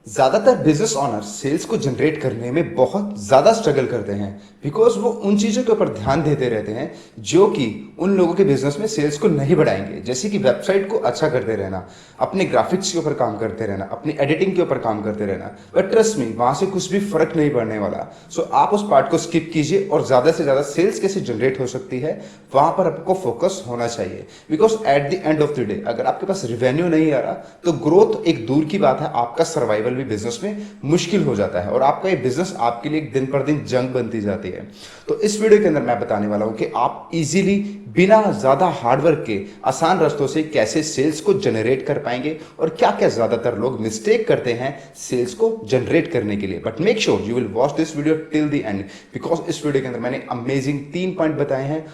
ज्यादातर business owner sales को generate करने में बहुत ज्यादा स्ट्रगल करते हैं बिकॉज वो उन चीजों के ऊपर ध्यान देते रहते हैं जो कि उन लोगों के बिजनेस में सेल्स को नहीं बढ़ाएंगे, जैसे कि वेबसाइट को अच्छा करते रहना, अपने ग्राफिक्स के ऊपर काम करते रहना, अपनी एडिटिंग के ऊपर काम करते रहना। बट ट्रस्ट मी, वहां से कुछ भी फर्क नहीं पड़ने वाला। सो आप उस पार्ट को स्किप कीजिए और ज्यादा से ज्यादा सेल्स कैसे जनरेट हो सकती है वहां पर आपको फोकस होना चाहिए। Because at the end of the day अगर आपके पास रेवेन्यू नहीं आ रहा तो ग्रोथ एक दूर की बात है, आपका सर्वाइवल भी बिजनेस में मुश्किल हो जाता है और आपका ये बिजनेस आपके लिए दिन पर दिन जंग बनती जाती है। तो इस वीडियो के अंदर मैं बताने वाला हूं कि आप इजीली बिना ज्यादा हार्डवर्क के आसान रास्तों से कैसे सेल्स को जनरेट कर पाएंगे और क्या क्या ज्यादातर लोग मिस्टेक करते हैं सेल्स को जनरेट करने के लिए। But make sure you will watch this video till the end because इस वीडियो के अंदर मैंने अमेजिंग 3 पॉइंट बताए हैं।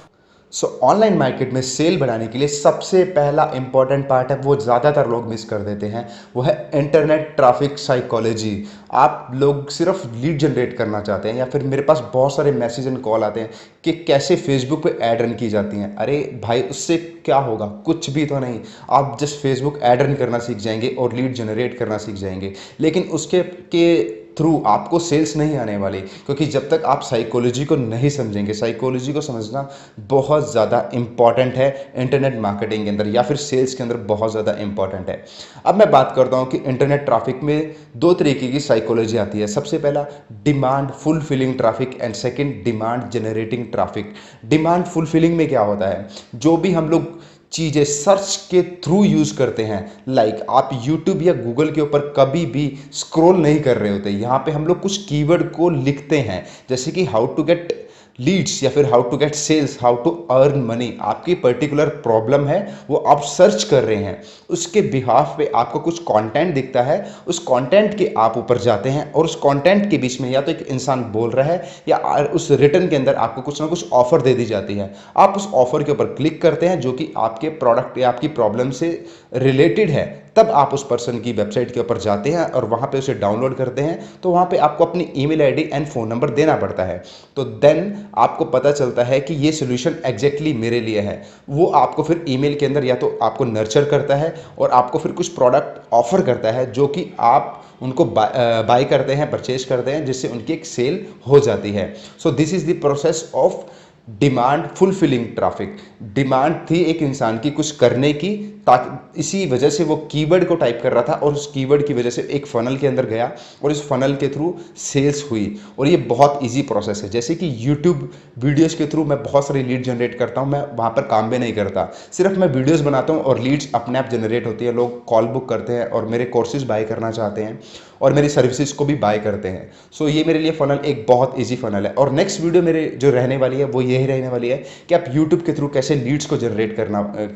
ऑनलाइन मार्केट में सेल बढ़ाने के लिए सबसे पहला इंपॉर्टेंट पार्ट है, वो ज़्यादातर लोग मिस कर देते हैं, वो है इंटरनेट ट्रैफिक साइकोलॉजी। आप लोग सिर्फ लीड जनरेट करना चाहते हैं या फिर मेरे पास बहुत सारे मैसेज एंड कॉल आते हैं कि कैसे फेसबुक पे ऐड रन की जाती हैं। अरे भाई, उससे क्या होगा? कुछ भी तो नहीं। आप जस्ट फेसबुक ऐड रन करना सीख जाएंगे और लीड जनरेट करना सीख जाएंगे, लेकिन उसके के थ्रू आपको सेल्स नहीं आने वाली, क्योंकि जब तक आप साइकोलॉजी को नहीं समझेंगे। साइकोलॉजी को समझना बहुत ज़्यादा इंपॉर्टेंट है इंटरनेट मार्केटिंग के अंदर या फिर सेल्स के अंदर, बहुत ज़्यादा इंपॉर्टेंट है। अब मैं बात करता हूँ कि इंटरनेट ट्रैफिक में 2 तरीके की साइकोलॉजी आती है। सबसे पहला demand fulfilling traffic and second demand generating traffic. Demand fulfilling में क्या होता है? जो भी हम लोग चीज़ें सर्च के थ्रू यूज़ करते हैं, लाइक आप यूट्यूब या गूगल के ऊपर कभी भी स्क्रॉल नहीं कर रहे होते, यहाँ पे हम लोग कुछ कीवर्ड को लिखते हैं, जैसे कि हाउ टू गेट लीड्स या फिर how to get sales, how to earn money. आपकी पर्टिकुलर प्रॉब्लम है वो आप सर्च कर रहे हैं, उसके बिहाफ पे आपको कुछ कंटेंट दिखता है, उस कंटेंट के आप ऊपर जाते हैं और उस कंटेंट के बीच में या तो एक इंसान बोल रहा है या उस रिटर्न के अंदर आपको कुछ ना कुछ ऑफर दे दी जाती है। आप उस ऑफर के ऊपर क्लिक करते हैं जो कि आपके प्रोडक्ट या आपकी प्रॉब्लम से रिलेटेड है, तब आप उस पर्सन की वेबसाइट के ऊपर जाते हैं और वहाँ पे उसे डाउनलोड करते हैं। तो वहाँ पे आपको अपनी email ID and phone number देना पड़ता है। तो देन आपको पता चलता है कि ये सोल्यूशन एग्जैक्टली मेरे लिए है। वो आपको फिर ईमेल के अंदर या तो आपको नर्चर करता है और आपको फिर कुछ प्रोडक्ट ऑफर करता है जो कि आप उनको बाय करते हैं, परचेज करते हैं, जिससे उनकी एक सेल हो जाती है। So this is the process of demand fulfilling traffic. Demand थी एक इंसान की कुछ करने की, ताकि इसी वजह से वो कीवर्ड को टाइप कर रहा था और उस कीवर्ड की वजह से एक फनल के अंदर गया और इस फनल के थ्रू सेल्स हुई। और ये बहुत इजी प्रोसेस है। जैसे कि यूट्यूब वीडियोस के थ्रू मैं बहुत सारी लीड जनरेट करता हूँ, मैं वहाँ पर काम भी नहीं करता, सिर्फ मैं वीडियोस बनाता हूँ और लीड्स अपने आप जनरेट होती है। लोग कॉल बुक करते हैं और मेरे कोर्सेज बाय करना चाहते हैं और मेरी सर्विसेज को भी बाय करते हैं। सो ये मेरे लिए फनल एक बहुत ईजी फनल है। और नेक्स्ट वीडियो मेरे जो रहने वाली है वो यही रहने वाली है कि आप यूट्यूब के थ्रू कैसे लीड्स को जनरेट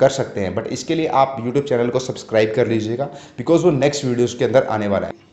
कर सकते हैं। बट इसके लिए आप यूट्यूब चैनल को सब्सक्राइब कर लीजिएगा बिकॉज वो नेक्स्ट वीडियोस के अंदर आने वाला है।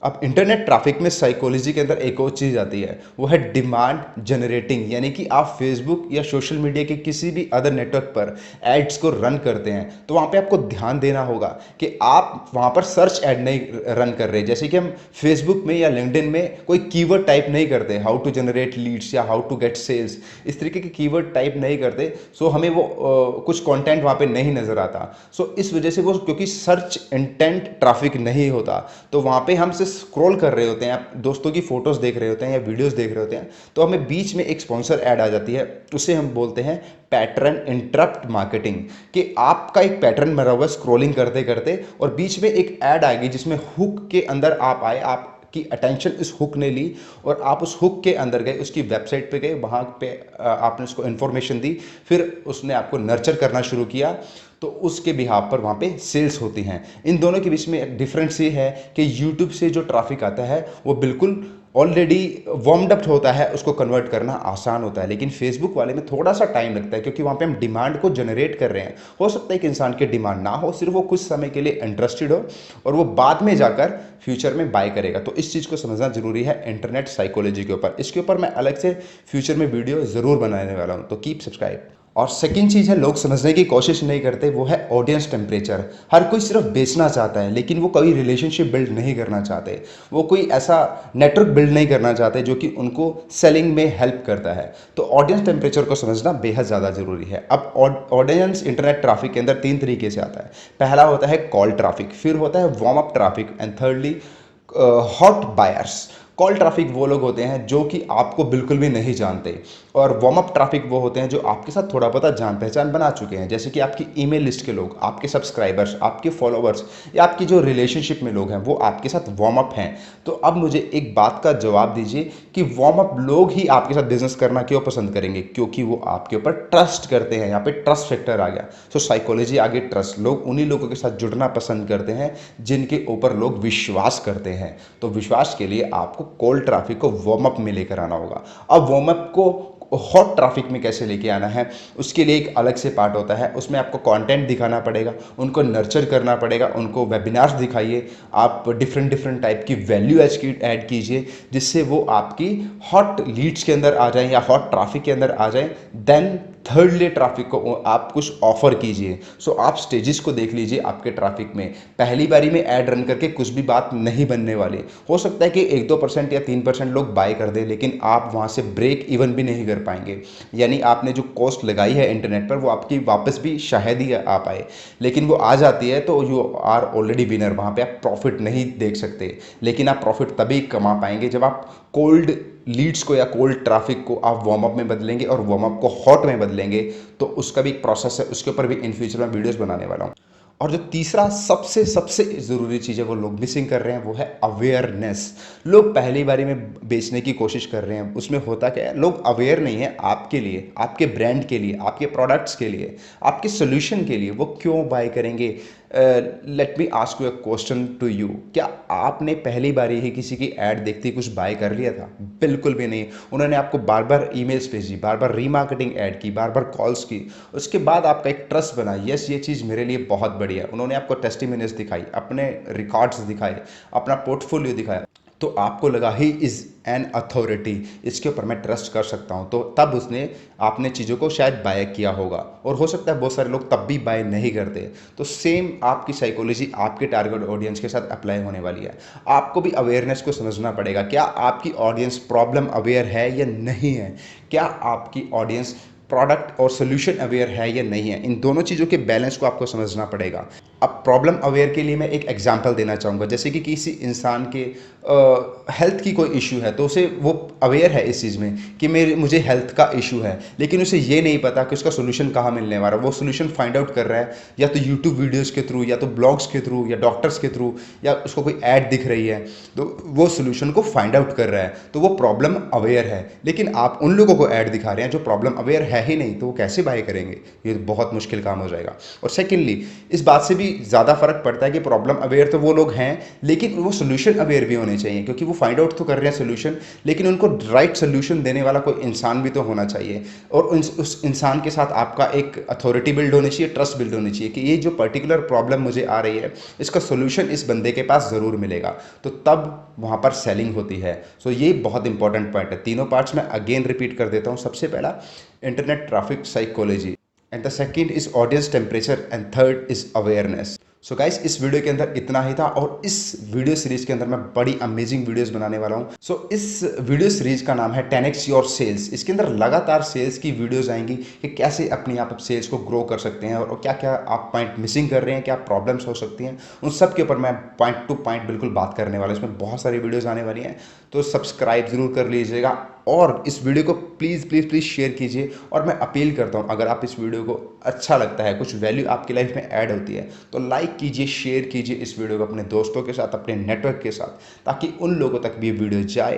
अब इंटरनेट ट्रैफिक में साइकोलॉजी के अंदर एक और चीज़ आती है, वो है डिमांड जनरेटिंग। यानी कि आप फेसबुक या सोशल मीडिया के किसी भी अदर नेटवर्क पर एड्स को रन करते हैं, तो वहाँ पे आपको ध्यान देना होगा कि आप वहाँ पर सर्च एड नहीं रन कर रहे। जैसे कि हम फेसबुक में या लिंक्डइन में कोई कीवर्ड टाइप नहीं करते, हाउ टू जनरेट लीड्स या हाउ टू गेट सेल्स, इस तरीके के कीवर्ड टाइप नहीं करते। सो हमें वो कुछ कंटेंट वहाँ पे नहीं नज़र आता। सो इस वजह से वो, क्योंकि सर्च इंटेंट ट्रैफिक नहीं होता, तो वहाँ पे हम स्क्रॉल कर रहे होते हैं, आप दोस्तों की फोटोज देख रहे होते हैं या वीडियोस देख रहे होते हैं, तो हमें बीच में एक स्पॉन्सर ऐड आ जाती है। उसे हम बोलते हैं पैटर्न इंटरप्ट मार्केटिंग, कि आपका एक पैटर्न बना हुआ स्क्रॉलिंग करते करते और बीच में एक ऐड आ गई जिसमें हुक के अंदर आप आए, आप की अटेंशन इस हुक ने ली और आप उस हुक के अंदर गए, उसकी वेबसाइट पे गए, वहाँ पे आपने उसको इन्फॉर्मेशन दी, फिर उसने आपको नर्चर करना शुरू किया, तो उसके बिहाफ पर वहाँ पे सेल्स होती हैं। इन दोनों के बीच में एक डिफरेंस ये है कि यूट्यूब से जो ट्रैफिक आता है वो बिल्कुल ऑलरेडी वार्म्ड अप होता है, उसको कन्वर्ट करना आसान होता है। लेकिन फेसबुक वाले में थोड़ा सा टाइम लगता है, क्योंकि वहाँ पे हम डिमांड को जनरेट कर रहे हैं। हो सकता है कि इंसान की डिमांड ना हो, सिर्फ वो कुछ समय के लिए इंटरेस्टेड हो और वो बाद में जाकर फ्यूचर में बाय करेगा। तो इस चीज़ को समझना जरूरी है इंटरनेट साइकोलॉजी के ऊपर। इसके ऊपर मैं अलग से फ्यूचर में वीडियो ज़रूर बनाने वाला हूँ, तो कीप सब्सक्राइब। और सेकंड चीज़ है, लोग समझने की कोशिश नहीं करते, वो है ऑडियंस टेम्परेचर। हर कोई सिर्फ बेचना चाहता है, लेकिन वो कभी रिलेशनशिप बिल्ड नहीं करना चाहते, वो कोई ऐसा नेटवर्क बिल्ड नहीं करना चाहते जो कि उनको सेलिंग में हेल्प करता है। तो ऑडियंस टेम्परेचर को समझना बेहद ज़्यादा जरूरी है। अब ऑडियंस इंटरनेट ट्रैफिक के अंदर 3 तरीके से आता है। पहला होता है कॉल ट्रैफिक, फिर होता है warm up traffic and thirdly hot buyers. Call traffic वो लोग होते हैं जो कि आपको बिल्कुल भी नहीं जानते, और वार्म अप ट्रैफिक वो होते हैं जो आपके साथ थोड़ा बहुत जान पहचान बना चुके हैं, जैसे कि आपकी ईमेल लिस्ट के लोग, आपके सब्सक्राइबर्स, आपके फॉलोअर्स या आपकी जो रिलेशनशिप में लोग हैं वो आपके साथ वार्म अप हैं। तो अब मुझे एक बात का जवाब दीजिए कि वार्म अप लोग ही आपके साथ बिजनेस करना क्यों पसंद करेंगे? क्योंकि वो आपके ऊपर ट्रस्ट करते हैं। यहाँ पे ट्रस्ट फैक्टर आ गया। सो साइकोलॉजी आगे ट्रस्ट, लोग उन्हीं लोगों के साथ जुड़ना पसंद करते हैं जिनके ऊपर लोग विश्वास करते हैं। तो विश्वास के लिए आपको कोल्ड ट्रैफिक को वार्म अप में लेकर आना होगा। अब वार्म अप को हॉट ट्रैफिक में कैसे लेके आना है, उसके लिए एक अलग से पार्ट होता है। उसमें आपको कंटेंट दिखाना पड़ेगा, उनको नर्चर करना पड़ेगा, उनको वेबिनार्स दिखाइए, आप डिफरेंट डिफरेंट टाइप की वैल्यू ऐड कीजिए जिससे वो आपकी हॉट लीड्स के अंदर आ जाएं या हॉट ट्रैफिक के अंदर आ जाएं। देन थर्डली ट्रैफिक को आप कुछ ऑफर कीजिए। सो आप स्टेजेस को देख लीजिए आपके ट्रैफिक में। पहली बारी में ऐड रन करके कुछ भी बात नहीं बनने वाली। हो सकता है कि 1-2% या 3% लोग बाय कर दें, लेकिन आप वहाँ से ब्रेक इवन भी नहीं कर पाएंगे। यानी आपने जो कॉस्ट लगाई है इंटरनेट पर वो आपकी वापस भी शायद ही आ पाए, लेकिन वो आ जाती है तो यू आर ऑलरेडी विनर। वहाँ पे आप प्रॉफिट नहीं देख सकते, लेकिन आप प्रॉफिट तभी कमा पाएंगे जब आप कोल्ड लीड्स को या कोल्ड ट्रैफिक को आप वार्म अप में बदलेंगे और वार्म अप को हॉट में बदलेंगे। तो उसका भी एक प्रोसेस है, उसके ऊपर भी इन फ्यूचर में वीडियोस बनाने वाला हूँ। और जो तीसरा सबसे सबसे ज़रूरी चीज़ है वो लोग मिसिंग कर रहे हैं, वो है अवेयरनेस। लोग पहली बारी में बेचने की कोशिश कर रहे हैं, उसमें होता क्या है, लोग अवेयर नहीं है आपके लिए, आपके ब्रांड के लिए, आपके प्रोडक्ट्स के लिए, आपके सोल्यूशन के लिए। वो क्यों बाय करेंगे? Let me ask you a question to you, क्या आपने पहली बार ही किसी की ऐड देखते ही कुछ बाय कर लिया था? बिल्कुल भी नहीं। उन्होंने आपको बार बार ईमेल्स भेजी, बार बार रीमार्केटिंग ऐड की, बार बार कॉल्स की, उसके बाद आपका एक ट्रस्ट बना, यस ये चीज़ मेरे लिए बहुत बढ़िया। उन्होंने आपको टेस्टिमोनियल्स दिखाई, अपने रिकॉर्ड्स दिखाए, अपना पोर्टफोलियो दिखाया, तो आपको लगा ही इज़ एन अथॉरिटी, इसके ऊपर मैं ट्रस्ट कर सकता हूँ। तो तब उसने आपने चीज़ों को शायद बाय किया होगा। और हो सकता है बहुत सारे लोग तब भी बाय नहीं करते। तो सेम आपकी साइकोलॉजी आपके टारगेट ऑडियंस के साथ अप्लाई होने वाली है। आपको भी अवेयरनेस को समझना पड़ेगा। क्या आपकी ऑडियंस प्रॉब्लम अवेयर है या नहीं है? क्या आपकी ऑडियंस प्रोडक्ट और सोल्यूशन अवेयर है या नहीं है? इन दोनों चीज़ों के बैलेंस को आपको समझना पड़ेगा। अब प्रॉब्लम अवेयर के लिए मैं एक एग्जांपल देना चाहूँगा। जैसे कि किसी इंसान के हेल्थ की कोई इशू है, तो उसे वो अवेयर है इस चीज़ में कि मुझे हेल्थ का इशू है, लेकिन उसे ये नहीं पता कि उसका सोल्यूशन कहाँ मिलने वाला है। वो सोल्यूशन फाइंड आउट कर रहा है या तो यूट्यूब वीडियोज़ के थ्रू, या तो ब्लॉग्स के थ्रू, या डॉक्टर्स के थ्रू, या उसको कोई ऐड दिख रही है तो वो सोल्यूशन को फाइंड आउट कर रहा है। तो वो प्रॉब्लम अवेयर है। लेकिन आप उन लोगों को ऐड दिखा रहे हैं जो प्रॉब्लम अवेयर है ही नहीं, तो वो कैसे बाय करेंगे? ये बहुत मुश्किल काम हो जाएगा। और सेकेंडली, इस बात से भी ज़्यादा फर्क पड़ता है कि प्रॉब्लम अवेयर तो वो लोग हैं, लेकिन वो सोल्यूशन अवेयर भी होने चाहिए, क्योंकि वो फाइंड आउट तो कर रहे हैं सोल्यूशन, लेकिन उनको राइट सोल्यूशन देने वाला कोई इंसान भी तो होना चाहिए। और उस इंसान के साथ आपका एक अथॉरिटी बिल्ड होनी चाहिए, ट्रस्ट बिल्ड होनी चाहिए कि ये जो पर्टिकुलर प्रॉब्लम मुझे आ रही है इसका सोल्यूशन इस बंदे के पास ज़रूर मिलेगा। तो तब वहाँ पर सेलिंग होती है। सो ये बहुत इंपॉर्टेंट पॉइंट है। तीनों पार्ट्स में अगेन रिपीट कर देता हूँ। सबसे पहला internet traffic psychology, and the second is audience temperature, and third is awareness. So guys, इस वीडियो के अंदर इतना ही था, और इस वीडियो सीरीज के अंदर मैं बड़ी अमेजिंग वीडियोस बनाने वाला हूँ। सो इस वीडियो सीरीज का नाम है 10x योर सेल्स। इसके अंदर लगातार सेल्स की वीडियोस आएंगी कि कैसे अपनी आप सेल्स को ग्रो कर सकते हैं, और क्या क्या आप पॉइंट मिसिंग कर रहे हैं, क्या प्रॉब्लम्स हो सकती हैं, उन सब के ऊपर मैं पॉइंट टू पॉइंट बिल्कुल बात करने वाला हूँ। इसमें बहुत सारी वीडियोज़ आने वाली हैं, तो सब्सक्राइब जरूर कर लीजिएगा, और इस वीडियो को प्लीज़ प्लीज़ प्लीज़ शेयर कीजिए। और मैं अपील करता हूँ, अगर आप इस वीडियो को अच्छा लगता है, कुछ वैल्यू आपकी लाइफ में ऐड होती है, तो लाइक कीजिए, शेयर कीजिए इस वीडियो को अपने दोस्तों के साथ, अपने नेटवर्क के साथ, ताकि उन लोगों तक भी ये वीडियो जाए